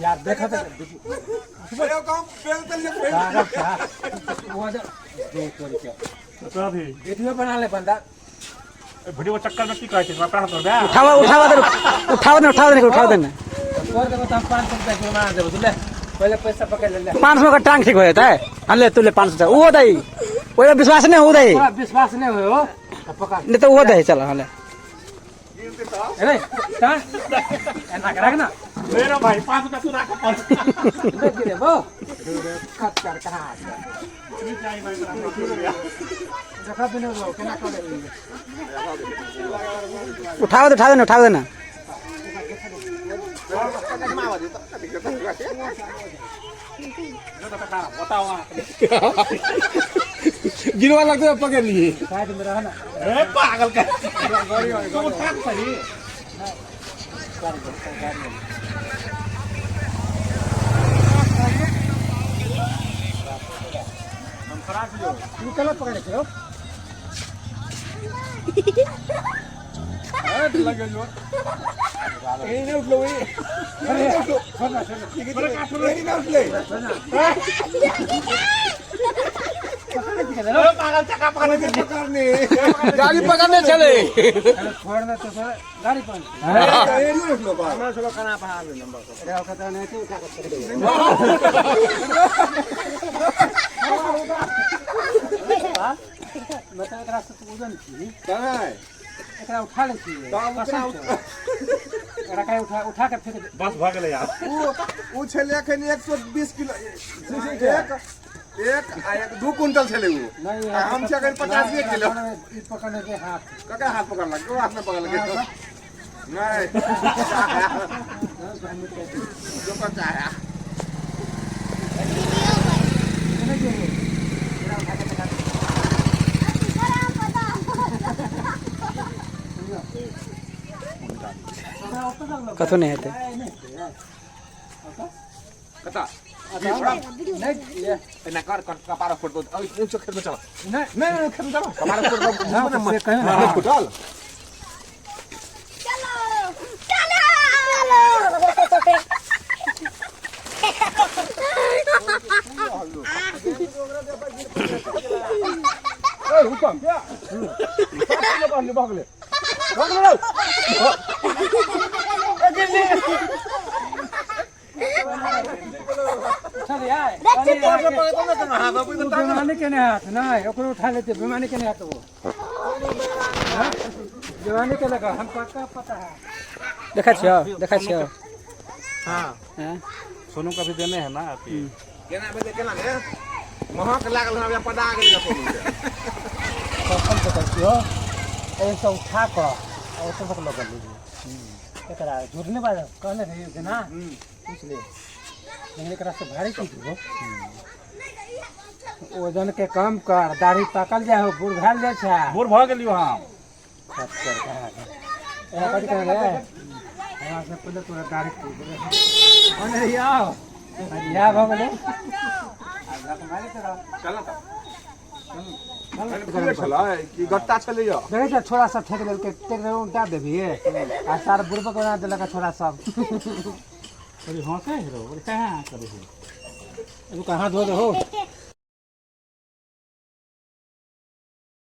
यार देखा तो वीडियो बना ले बंदा वीडियो चक्कर में की कहै छै अपना तो बे उठावा देना कर देबो त हम 500 रुपया जुर्माना देबो ले पहले पैसा पकड़ ले 500 का टांग ठीक होता है हले तू ले 500 वो दई ओए विश्वास नहीं हो दई विश्वास नहीं हो पकड़ नहीं तो वो दई चल हले अरे ता एना करा ना मेरा भाई 500 का तू रख ले दे वो कट कर कहां नहीं चाहिए भाई देखा बिना वो केना कर उठावा देना गिरवा लगता है पकड़ लिए साइड में रहा ना ए पागल का तो उठा सही हम खराब जो निकल पकड़ के हो लगे जो ए ने उठ लो ए छोड़ना बड़ा काट लो ए ना उठ ले पागल चक्का पकड़ने गाड़ी पकड़ने चले छोड़ना तो गाड़ी पर ए नहीं उठ लो बा मैं सब खाना पा ले नंबर को अरे कहता नहीं कि उठा कर बता एकरा से वजन की कहां है एकरा उठा ले छी एकरा काहे उठा के फेंक बस भाग ले यार वो छले अखन 120 किलो एक 2 कुंटल छले वो नहीं हम से अखन 85 किलो ई पकड़ने के हाथ कका हाथ पकड़ लग को हाथ में पकड़ लगे नहीं जो का चाहा कथो नहीं हेते कता नहीं ये ना कर कपार फोड़ दो ऊंच खेत में चला नहीं खेत में चला कपार फोड़ दो से कहीं फुटल ए हुकम क्या भागले चल यार बेमानी के हाथ नहीं ओकरो उठा लेते बेमानी के हाथ वो बेमानी के लगा हम पता है देखा छियो हां हां सोनू का भी देने है ना आप केना बे केना रे महक लागल हमरा पटा गेल सोनू के कौन पता छियो ऐसा उठा कर और तो पकड़ लगा लीजिए एकरा झूठने बाजा कहले रही कि ना पूछ ले लेकिन एकरा से भारी चीज हो वजन के कम कर दाढ़ी पकल जाए हो बुढ़ भेल जाए छै बोर भ गेलियो हम खत कर कहा कथि कर रे हमरा से पहले तोरा दाढ़ी टूट गेलै ओने आओ या भ गेलै आधा कमाई करा चल चल चला कि गट्टा चले जा देखे छ छोरा सब ठेक लेलके टेक उल्टा देबी आ सार बुढ़बा बना देलक छोरा सब अरे हां से हीरो अरे कहां करे हो एगो कहां धो दे हो